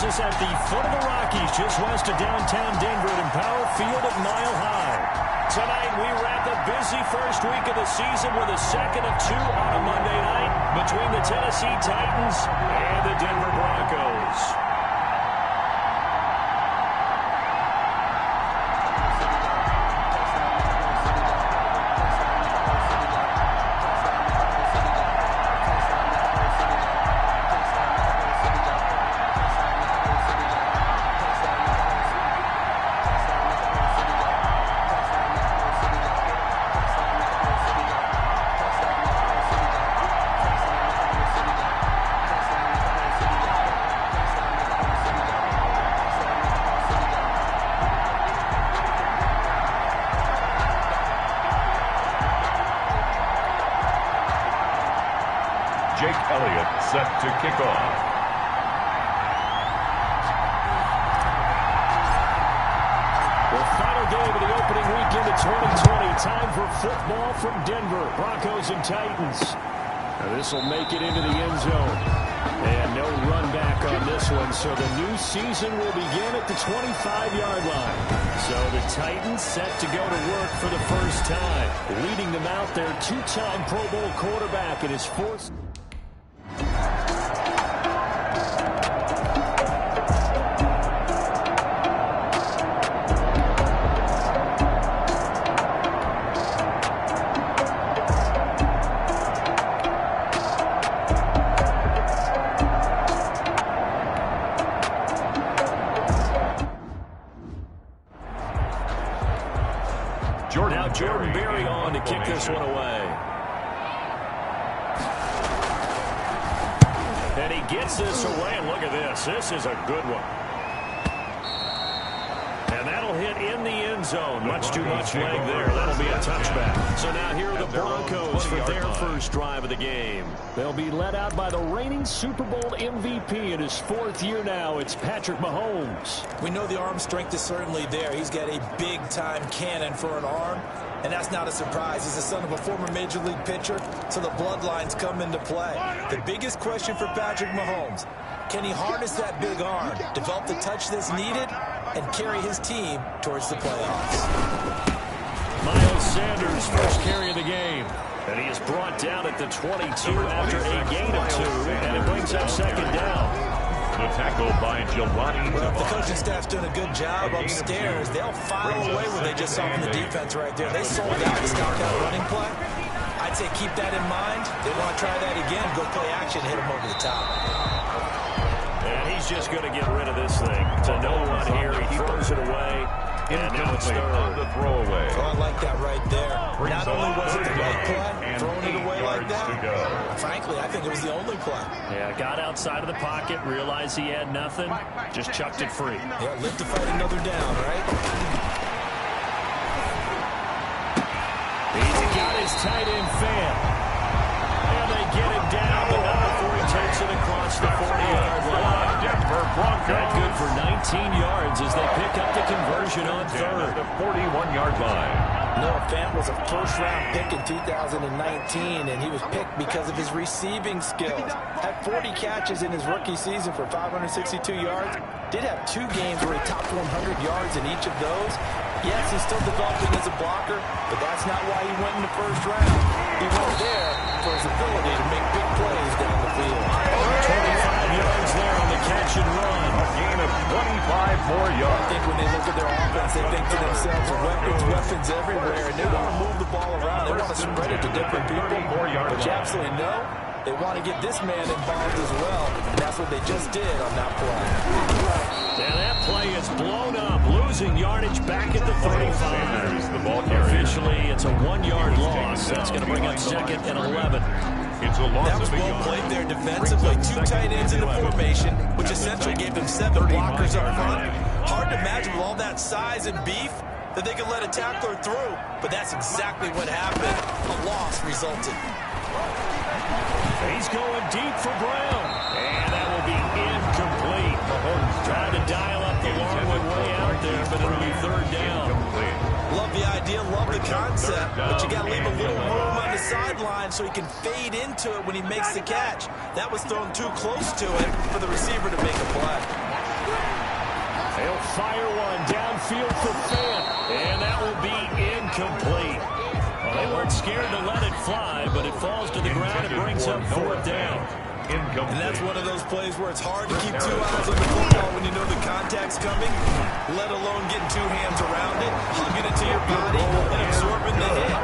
us at the foot of the Rockies, just west of downtown Denver at Empower Field at Mile High. Tonight, we wrap a busy first week of the season with a second of two on a Monday night between the Tennessee Titans and the Denver Broncos. Jake Elliott set to kick off. The final game of the opening weekend of 2020. Time for football from Denver. Broncos and Titans. Now this will make it into the end zone. And no run back on this one. So the new season will begin at the 25-yard line. So the Titans set to go to work for the first time. Leading them out their two-time Pro Bowl quarterback in his fourth. Jordan Berry on to kick this one away. And he gets this away, and look at this. This is a good one. And that'll hit in the end zone. Much too much leg there. That'll be a touchback. So now here are the Broncos for their first drive of the game. They'll be led out by the reigning Super Bowl MVP in his fourth year now. It's Patrick Mahomes. We know the arm strength is certainly there. He's got a big-time cannon for an arm. And that's not a surprise. He's the son of a former Major League pitcher, so the bloodlines come into play. The biggest question for Patrick Mahomes, can he harness that big arm, develop the touch that's needed, and carry his team towards the playoffs? Miles Sanders, first carry of the game. And he is brought down at the 22 after a gain of 2, and it brings up second down. The tackle by Jelani. Well, the coaching staff's doing a good job upstairs. They'll file away what they just saw from the defense right there. They sold out the stop that running play. I'd say keep that in mind. They want to try that again, go play action, hit him over the top. And he's just going to get rid of this thing. To no one here. He throws it away. And now it's third. On the throwaway. So I like that right there. Not only was it the right play, throwing it away like that, frankly, I think it was the only play. Yeah, got outside of the pocket, realized he had nothing, just chucked it free. Yeah, live to fight another down, right? He's got his tight end fan. And they get him down, but not before he takes it across the 40-yard line. Denver Broncos. That good for 19 yards as they pick up the conversion on third. The 41-yard line. Noah Fant was a first-round pick in 2019, and he was picked because of his receiving skills. Had 40 catches in his rookie season for 562 yards. Did have 2 games where he topped 100 yards in each of those. Yes, he's still developing as a blocker, but that's not why he went in the first round. He went there for his ability to make big plays down the field. 25 yards there on the catch and run. A gain of 25 more yards. I think when they look at their offense, they think to themselves, weapons everywhere, and they want to move the ball around. They want to spread it to different people. But you absolutely know they want to get this man involved as well, and that's what they just did on that play. And that play is blown up, losing yardage back at the 35. The ball carrier. Officially, it's a 1-yard loss. That's going to bring up second and 11. It's a loss That was of a well yard. played there defensively. 2 tight ends in the formation, which essentially gave them 7 blockers up front. Hard to imagine with all that size and beef that they could let a tackler through, but that's exactly what happened. A loss resulted. He's going deep for Brown. And that will be incomplete. Mahomes trying to dial up the long one way out there, but it'll be third down. Love the idea, love the concept, but you got to leave a little room on the sideline so he can fade into it when he makes the catch. That was thrown too close to him for the receiver to make a play. They'll fire one downfield for Fant, and that will be incomplete. Well, they weren't scared to let it fly, but it falls to the ground and brings up fourth down. And that's one of those plays where it's hard to keep two eyes on the football when you know the contact's coming, let alone getting two hands around it, hugging it to your body, and absorbing the hit.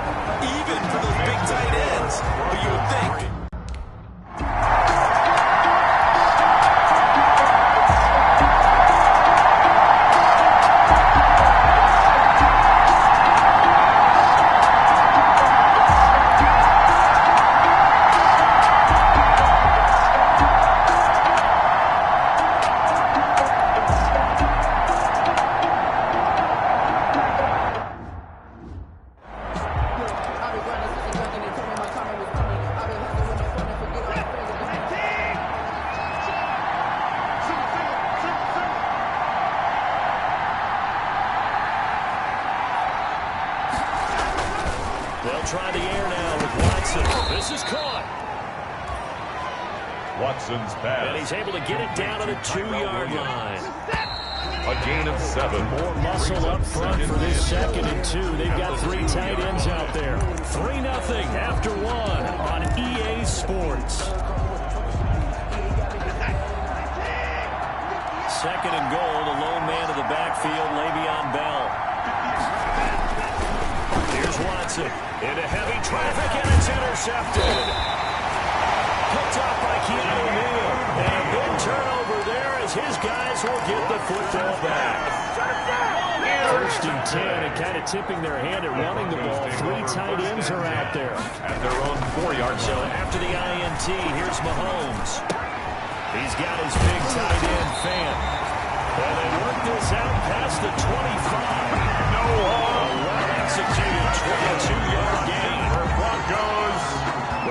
Even for those big tight ends, but you would think. They'll try the air now with Watson. This is caught. Watson's pass. And he's able to get it down to the 2-yard line. A gain of 7. More muscle up front for this 2nd and 2. They've got 3 tight ends out there. 3-0 after 1 on EA Sports. 2nd and goal. The lone man of the backfield, Le'Veon Bell. Here's Watson into heavy traffic, and it's intercepted. Picked off by Keanu Neal. And a big turnover there as his guys will get the football back. 1st and 10, and kind of tipping their hand at running the ball. 3 tight ends are out there. At their own 4-yard So line. after the INT, here's Mahomes. He's got his big tight end, Fant. And they work this out past the 25. No harm. Well-executed 22-yard gain. Broncos.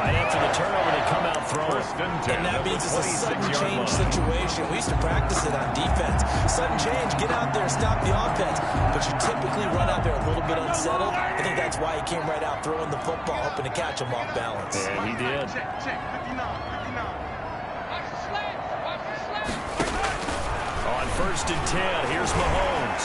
Right after the turnover, they come out throwing. 1st and 10. And that means it's a sudden 26-yard change line. situation. We used to practice it on defense. Sudden change, get out there, stop the offense. But you typically run out there a little bit unsettled. I think that's why he came right out throwing the football, hoping to catch him off balance. And he did. On 1st and 10, here's Mahomes.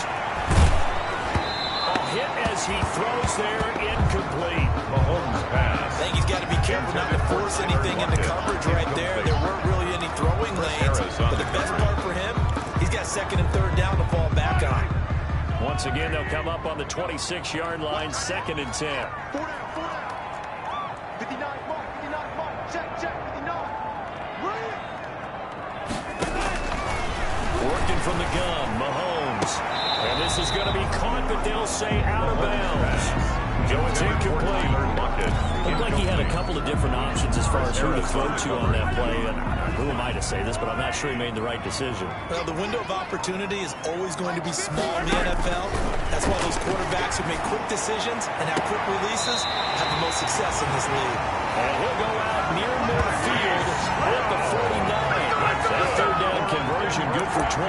A hit as he throws there, incomplete. Mahomes pass. I think he's got to be careful not to force anything into coverage right there. There weren't really any throwing lanes. But the best part for him, he's got 2nd and 3rd down to fall back on. Once again, they'll come up on the 26-yard line, 2nd and 10. Working from the gun, Mahomes. And this is going to be caught, but they'll say out of bounds. It's incomplete. Looked like he had a couple of different options as far as who to throw to on that play. And who am I to say this, but I'm not sure he made the right decision. Well, the window of opportunity is always going to be small in the NFL. That's why those quarterbacks who make quick decisions and have quick releases have the most success in this league. And he'll go out near midfield at the 49. That 3rd down conversion good for 23.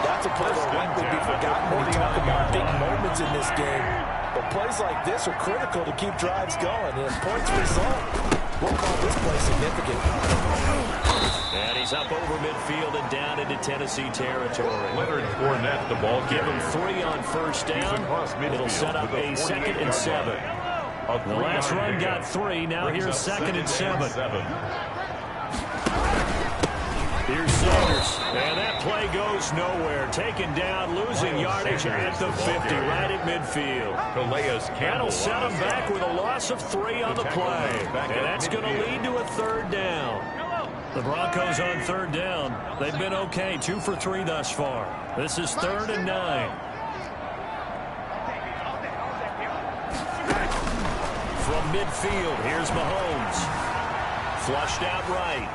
That's a play that will likely be forgotten when you talk about big moments in this game. But plays like this are critical to keep drives going. And if points result, we'll call this play significant. And he's up over midfield and down into Tennessee territory. Leonard Fournette, the ball Give him carrier. 3 on 1st down. It'll set up a 2nd and 7. The last run got 3. Now here's 2nd and 7. Here's Sanders. And that play goes nowhere. Taken down, losing yardage at the 50, right at midfield. Calais Campbell. That'll set him back with a loss of 3 on the play. And that's going to lead to a 3rd down. The Broncos on 3rd down. They've been okay, 2 for 3 thus far. This is 3rd and 9. From midfield, here's Mahomes. Flushed out right.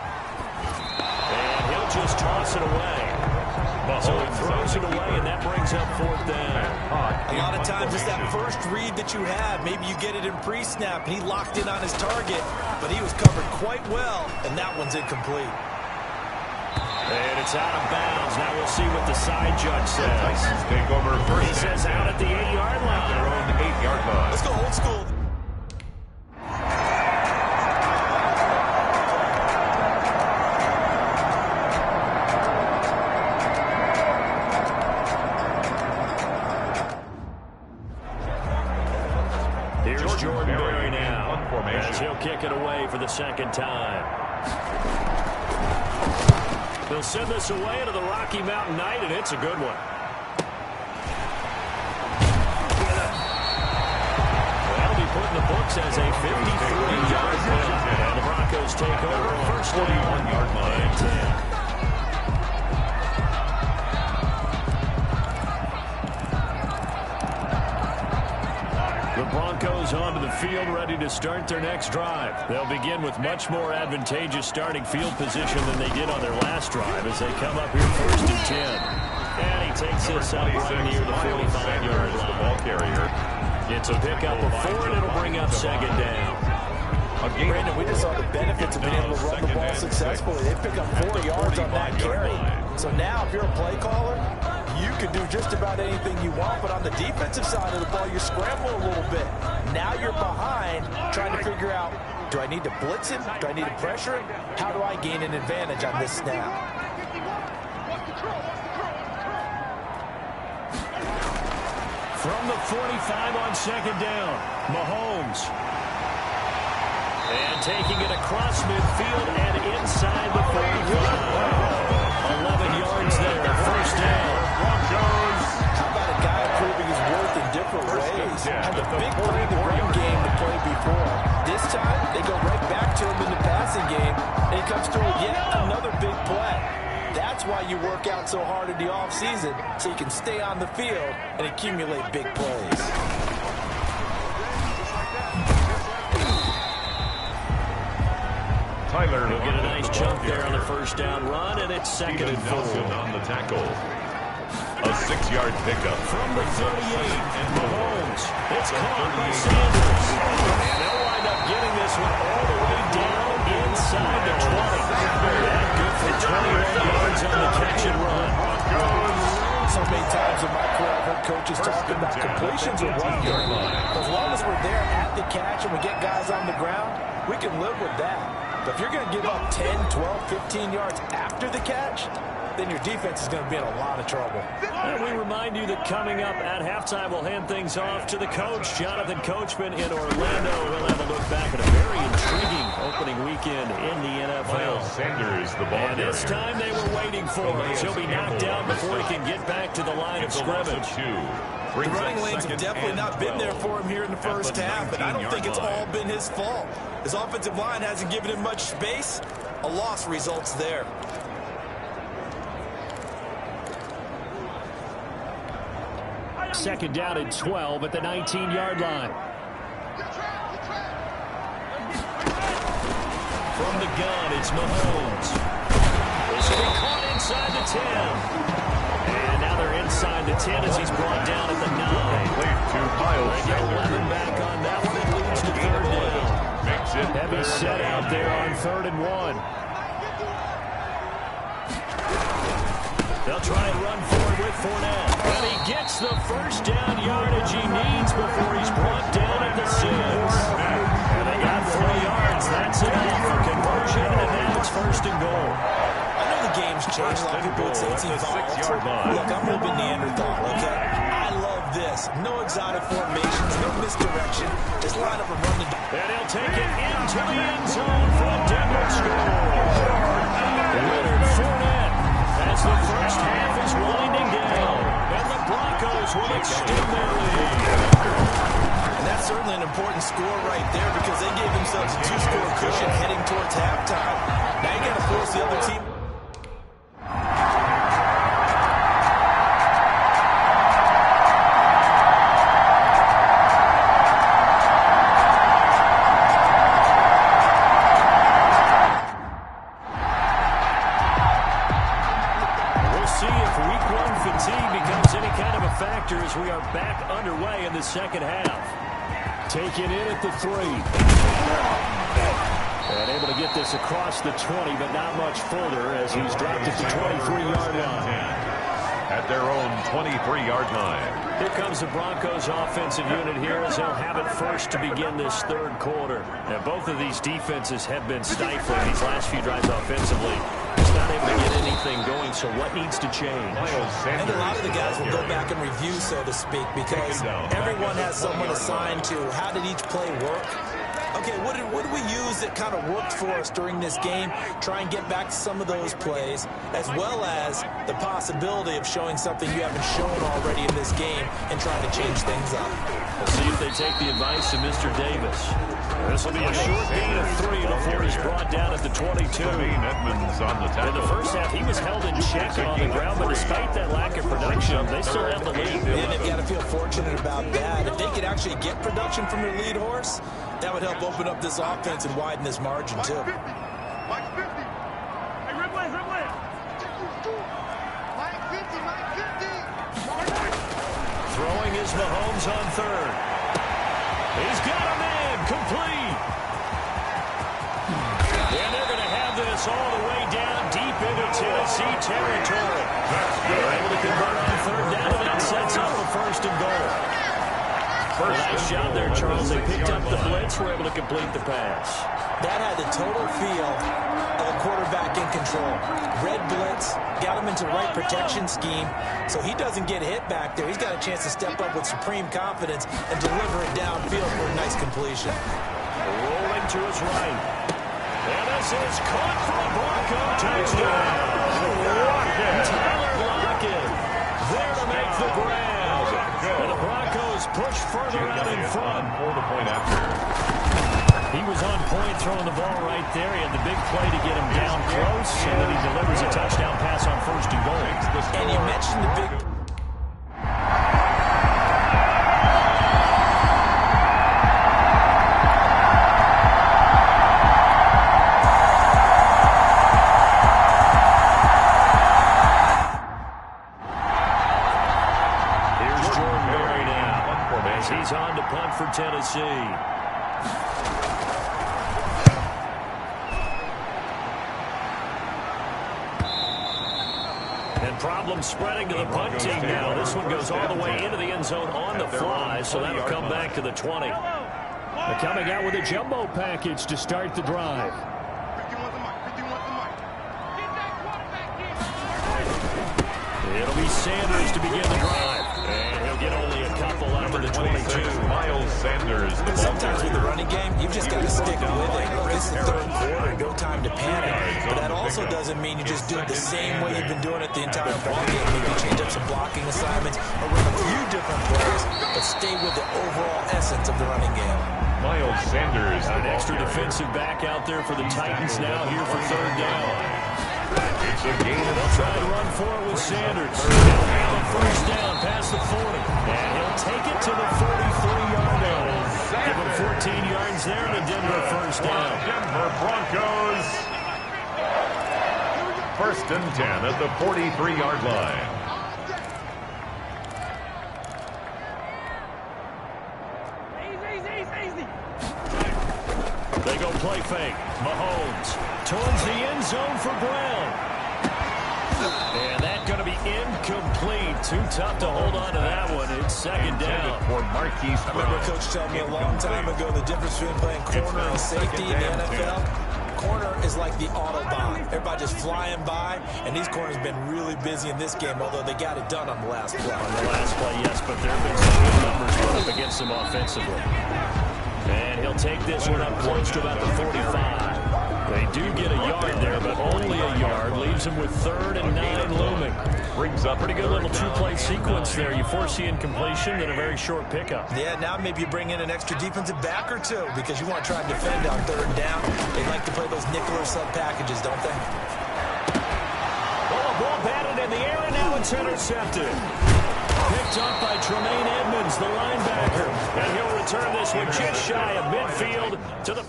And he'll just toss it away. So he throws it away, and that brings up 4th down. A lot of times it's that first read that you have. Maybe you get it in pre-snap, and he locked in on his target, but he was covered quite well, and that one's incomplete. And it's out of bounds. Now we'll see what the side judge says. Take over first. He says out at the 8-yard line. Their own 8-yard line. Let's go old school. kick it away for the second time. They'll send this away into the Rocky Mountain Night, and it's a good one. That'll be put in the books as a 53-yard play. And the Broncos take over first down, 41-yard line. 10. The Broncos onto the field, ready to start their next drive. They'll begin with much more advantageous starting field position than they did on their last drive as they come up here first and 10. And he takes this up right near the 45-yard line. The ball carrier. It's a pickup of 4, and it'll bring up second down. Brandon, we just saw the benefits of being able to run the ball successfully. They pick up 4 yards on that carry. So now if you're a play caller, you can do just about anything you want, but on the defensive side of the ball, you're scrambling a little bit. Now you're behind, trying to figure out, do I need to blitz him? Do I need to pressure him? How do I gain an advantage on this snap? From the 45 on second down, Mahomes. And taking it across midfield and inside the 45. 11 yards there, first down. How about a guy proving his worth in different ways? Had the big play in the run game to play before. This time, they go right back to him in the passing game, and he comes through with yet another big play. That's why you work out so hard in the offseason, so you can stay on the field and accumulate big plays. Tyler He'll get a nice jump there on the first down run, and it's second and 4. on the tackle. A 6-yard pickup. From the 38, and Mahomes. It's caught by Sanders. And they'll wind up getting this one all the way down inside the 20. That good for 21 yards on the catch and run. So many times in my career, I've heard coaches talking about completions or 1 yard line. As long as we're there at the catch and we get guys on the ground, we can live with that. But if you're going to give up 10, 12, 15 yards after the catch, then your defense is going to be in a lot of trouble. And we remind you that coming up at halftime, we'll hand things off to the coach, Jonathan Coachman in Orlando. He'll have a look back at a very intriguing opening weekend in the NFL. Miles Sanders, the ball And this carrier. time they were waiting for him. He'll be knocked down before he can get back to the line of scrimmage. The running lanes have definitely not been there for him here in the first half, but I don't think it's all been his fault. His offensive line hasn't given him much space. A loss results there. Second down and 12 at the 19-yard line. From the gun, it's Mahomes. This will be caught inside the 10. And now they're inside the 10 as he's brought down at the 9. They get 11 back on that one. It leads to third down. Heavy set out there on 3rd and 1. They'll try and run forward with Fournette. And he gets the first down yardage he needs before he's brought down at the 6. And they got 3 yards. That's enough for conversion, and now it's first and goal. I know the game's changed. A lot of people would say it's evolved. Look, I'm moving Neanderthal, okay? I love this. No exotic formations, no misdirection. Just line up and run the... And he'll take it into the end zone for a Denver score. Leonard Fournette as the first half is winding down. And the Broncos will extend their lead. And that's certainly an important score right there because they gave themselves a 2-score cushion heading towards halftime. Now you got to force the other team... As we are back underway in the second half. Taken in at the 3. And able to get this across the 20, but not much further as he's dropped it to 23-yard line. At their own 23-yard line. Here comes the Broncos offensive unit here as they'll have it first to begin this third quarter. Now, both of these defenses have been stifling these last few drives offensively. Just not able to get anything going, so what needs to change? And a lot of the guys will go back and review, so to speak, because everyone has someone assigned to how did each play work. Okay, what did we use that kind of worked for us during this game? Try and get back to some of those plays, as well as the possibility of showing something you haven't shown already in this game and trying to change things up. We'll see if they take the advice of Mr. Davis. This will be a short gain of 3 before he's brought down at the 22. Edmonds on the tackle. In the first half, he was held in check on the ground, but despite that lack of production, they still have the lead. And they've got to feel fortunate about that. If they could actually get production from their lead horse, that would help open up this offense and widen this margin, too. Throwing is Mahomes on third. He's got a man, complete. And they're going to have this all the way down deep into Tennessee territory. They're able to convert on third down, and that sets up a first and goal. Nice job there, Charles. They picked up the blitz, were able to complete the pass. That had the total feel of a quarterback in control. Red blitz, got him into the right protection scheme, so he doesn't get hit back there. He's got a chance to step up with supreme confidence and deliver it downfield for a nice completion. Rolling to his right. And this is caught for a Bronco touchdown. Tyler Lockett there to make the grab. And the Broncos push further out in front. For the point after. He was on point throwing the ball right there. He had the big play to get him down close, and then he delivers a touchdown pass on first and goal. And you mentioned the big... Here's Jordan Berry now as he's on to punt for Tennessee. Problem spreading to the punt team now. This one goes all the way into the end zone on the fly, so that'll come back to the 20. They're coming out with a jumbo package to start the drive. It'll be Sanders to begin the drive. And he'll get only a couple out of the 22. Miles Sanders. Sometimes with the running game, you've just got to stick with it. This is the third quarter, no time to panic. But that also doesn't mean you just do it the same way you've been doing it the entire ball game. Maybe change up some blocking assignments or run a few different plays, but stay with the overall essence of the running game. Miles Sanders. An extra defensive back out there for the Titans now here for third down. It's a gain. They'll try to run for it with Sanders. He'll have a first down past the 40. And he'll take it to the 43-yard line. Give him 14 yards there and a Denver first down. Denver Broncos. First and 10 at the 43-yard line. They go play fake. Mahomes towards the end zone for Brown. And that's going to be incomplete. Too tough to hold on to that one. It's second down. For Marquise I remember Coach told me a long time ago the difference between playing corner and safety in the NFL. Corner is like the Autobahn. Everybody just flying by, and these corners have been really busy in this game, although they got it done on the last play. On the last play, yes, but there have been some good numbers put up against them offensively. And he'll take this one up close to about the 45. They do get a yard there, but only a yard. Leaves them with 3rd and 9 looming. brings up pretty good little two-play sequence there. You force the incompletion and a very short pickup. Yeah, now maybe you bring in an extra defensive back or two because you want to try and defend on 3rd down. They like to play those nickel or sub packages, don't they? Well, the ball batted in the air, and now it's intercepted. Picked up by Tremaine Edmonds, the linebacker. And he'll return this one just shy of midfield to the...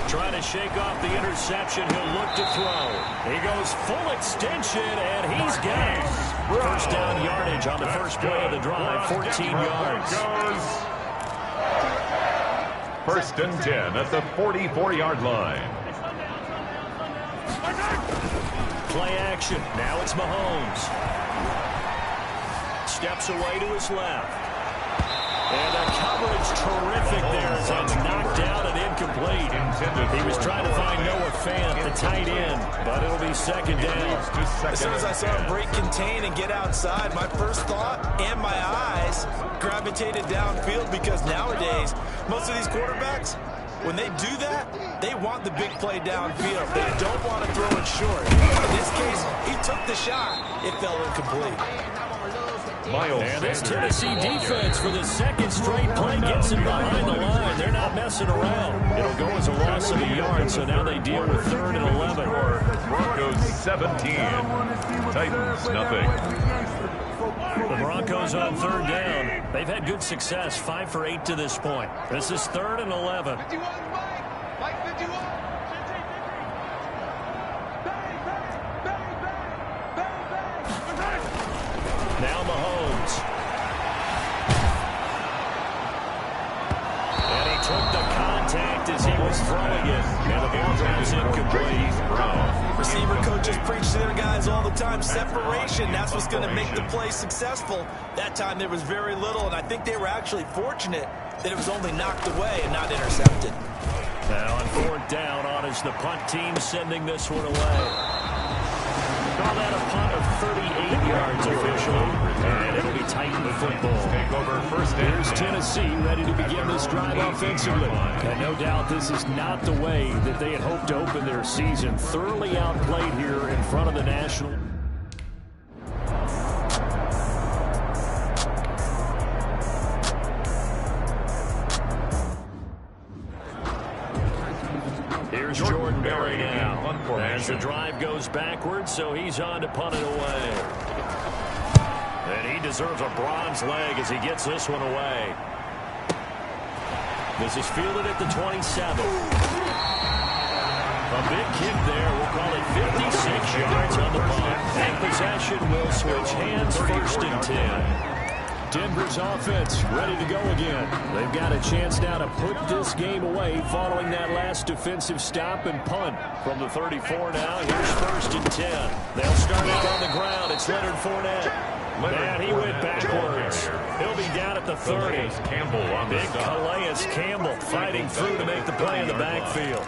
Trying to shake off the interception. He'll look to throw. He goes full extension, and he's got it. First down yardage on the first play of the drive, 14 yards. First and 10 at the 44-yard line. Play action. Now it's Mahomes. Steps away to his left. And the coverage terrific there as that's knocked down and incomplete. He was trying to find Noah Fant, the tight end, but it'll be second down. As soon as I saw him break contain and get outside, my first thought and my eyes gravitated downfield, because nowadays, most of these quarterbacks, when they do that, they want the big play downfield. They don't want to throw it short. In this case, he took the shot. It fell incomplete. And this Tennessee defense for the second straight play gets him behind the line. They're not messing around. It'll go as a loss of a yard, so now they deal with 3rd and 11. Broncos 17, Titans nothing. The Broncos on 3rd down. They've had good success, 5 for 8 to this point. This is 3rd and 11. Now Mahomes. And he took the contact as he was throwing it. And the ball drops incomplete. Receiver coaches preach to their guys all the time. Separation, that's what's going to make the play successful. That time there was very little, and I think they were actually fortunate that it was only knocked away and not intercepted. Now on 4th down, on is the punt team sending this one away. Call that a punt of 38 yards officially, and it'll be Titan football. Take over first down. Here's Tennessee ready to begin this drive offensively. And no doubt this is not the way that they had hoped to open their season. Thoroughly outplayed here in front of the national. Here's Jordan Berry now. As the drive goes backwards, so he's on to punt it away. And he deserves a bronze leg as he gets this one away. This is fielded at the 27. A big kick there. We'll call it 56 yards on the punt. And possession will switch hands, 1st and 10. Denver's offense ready to go again. They've got a chance now to put this game away following that last defensive stop and punt. From the 34 now, here's 1st and 10. They'll start out on the ground. It's Leonard Fournette. And he went backwards. He'll be down at the 30. Big Calais Campbell fighting through to make the play in the backfield.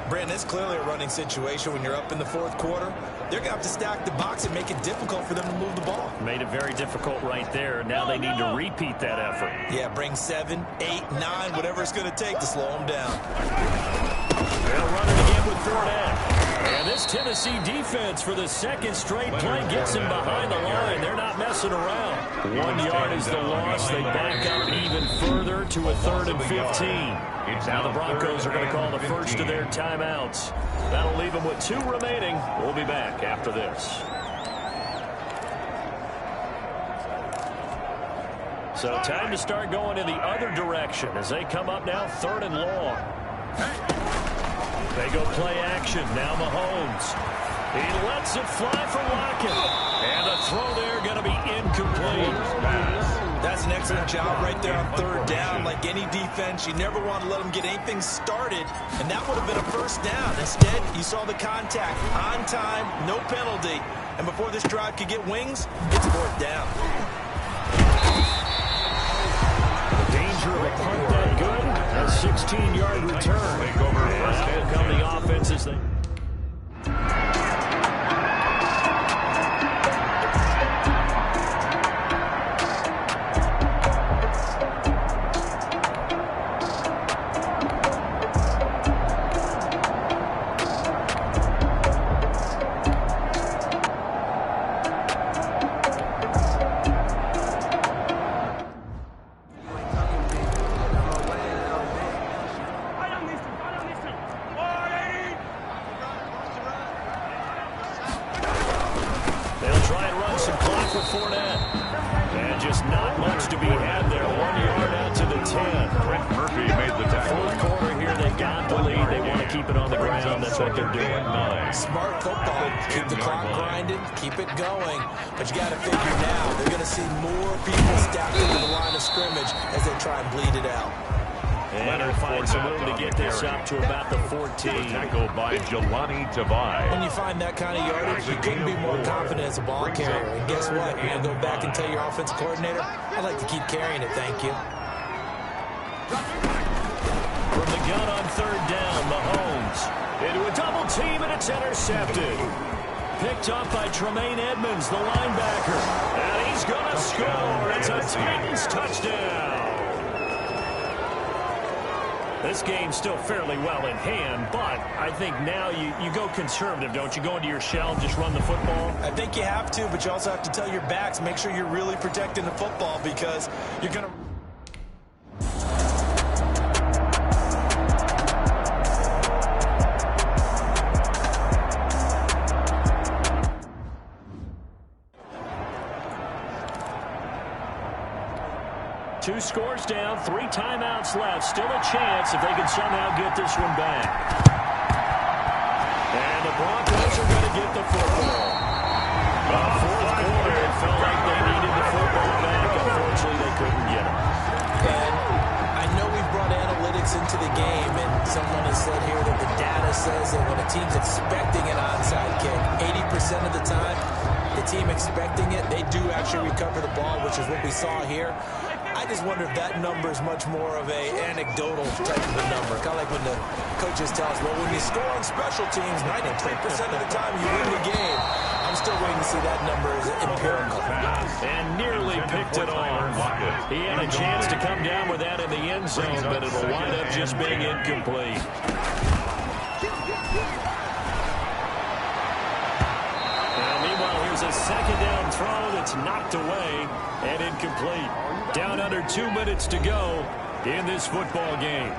Brandon, it's clearly a running situation when you're up in the 4th quarter. They're going to have to stack the box and make it difficult for them to move the ball. Made it very difficult right there. Now they need to repeat that effort. Yeah, bring 7, 8, 9, whatever it's going to take to slow them down. They'll run it again with Fournette. And this Tennessee defense for the second straight play gets him behind the line. They're not messing around. 1 yard is the loss. They back up even further to a 3rd and 15. Now the Broncos are going to call the first of their timeouts. That'll leave them with 2 remaining. We'll be back after this. So time to start going in the other direction as they come up now 3rd and long. They go play action. Now Mahomes. He lets it fly for Lockett. And the throw there going to be incomplete. That's an excellent job right there on 3rd down. Like any defense, you never want to let them get anything started, and that would have been a 1st down. Instead, you saw the contact on time, no penalty, and before this drive could get wings, it's 4th down. The danger of a punt that good, a 16-yard return. Take over first and and come 10. the offense as they... Smart football. Keep the clock grinding, keep it going. But you got to figure now, they're going to see more people stacked into the line of scrimmage as they try and bleed it out. And he'll find some room to get this up to about the 14. Tackled by Jelani Tavai. When you find that kind of yardage, you couldn't be more confident as a ball carrier. And guess what? You're going to go back and tell your offensive coordinator, I'd like to keep carrying it, thank you. From the gun on third down, Mahomes into a double team, and it's intercepted. Picked up by Tremaine Edmonds, the linebacker. And he's going to score. It's a Titans touchdown. This game's still fairly well in hand, but I think now you go conservative, don't you? Go into your shell and just run the football? I think you have to, but you also have to tell your backs, make sure you're really protecting the football because you're going to... Two scores down, 3 timeouts left. Still a chance if they can somehow get this one back. And the Broncos are going to get the football. Fourth quarter, it felt like they needed the football back. Unfortunately, they couldn't get it. And I know we've brought analytics into the game, and someone has said here that the data says that when a team's expecting an onside kick, 80% of the time, the team expecting it, they do actually recover the ball, which is what we saw here. I just wonder if that number is much more of a anecdotal type of a number. Kind of like when the coaches tell us, well, when you score on special teams, 93% of the time you win the game. I'm still waiting to see that number as empirical. And nearly picked it off. He had a chance to come down with that in the end zone, but it'll wind up just being incomplete. Meanwhile, here's a second down throw that's knocked away and incomplete. Down under 2 minutes to go in this football game.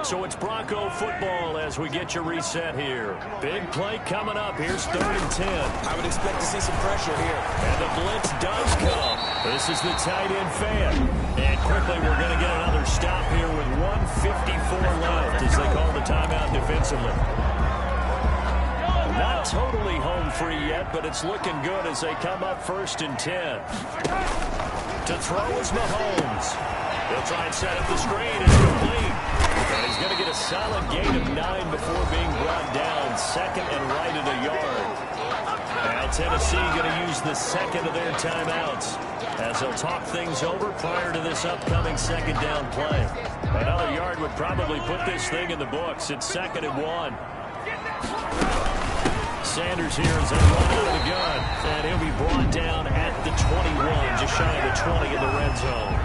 So it's Bronco football as we get you reset here. Big play coming up. Here's 3rd and 10. I would expect to see some pressure here. And the blitz does come. This is the tight end fan. And quickly we're going to get another stop here with 1:54 left as they call the timeout defensively. Not totally home free yet, but it's looking good as they come up 1st and 10. To throw is Mahomes. He'll try and set up the screen. It's complete. And he's going to get a solid gain of 9 before being brought down. 2nd and right at a yard. Now Tennessee going to use the second of their timeouts as they'll talk things over prior to this upcoming 2nd down play. Another yard would probably put this thing in the books. It's 2nd and 1. Sanders here as they run out of the gun. And he'll be brought down at the 21, just shy of the 20 in the red zone.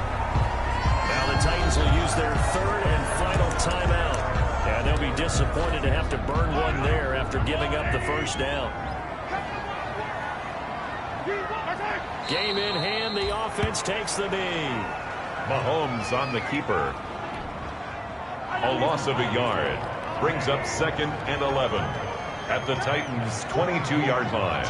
Now the Titans will use their 3rd and final timeout. And they'll be disappointed to have to burn one there after giving up the 1st down. Game in hand, the offense takes the knee. Mahomes on the keeper. A loss of a yard. Brings up 2nd and 11. At the Titans' 22-yard line.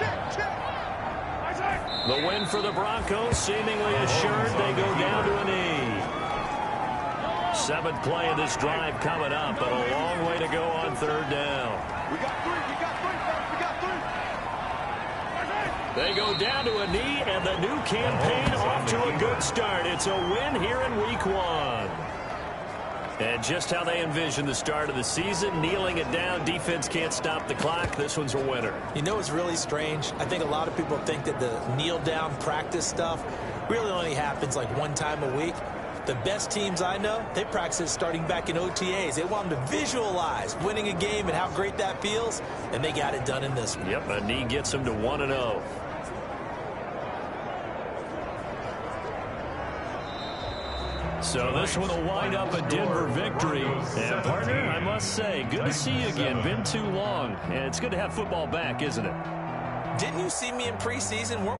The win for the Broncos seemingly assured. They go down to a knee. 7th play of this drive coming up, but a long way to go on 3rd down. We got 3. We got 3, folks. We got 3. They go down to a knee, and the new campaign off to a good start. It's a win here in Week 1. And just how they envision the start of the season, kneeling it down, defense can't stop the clock. This one's a winner. You know what's really strange? I think a lot of people think that the kneel-down practice stuff really only happens like 1 time a week. The best teams I know, they practice it starting back in OTAs. They want them to visualize winning a game and how great that feels, and they got it done in this one. Yep, a knee gets them to 1-0. So this one will wind up a Denver victory. And, partner, I must say, good to see you again. Been too long. And it's good to have football back, isn't it? Didn't you see me in preseason?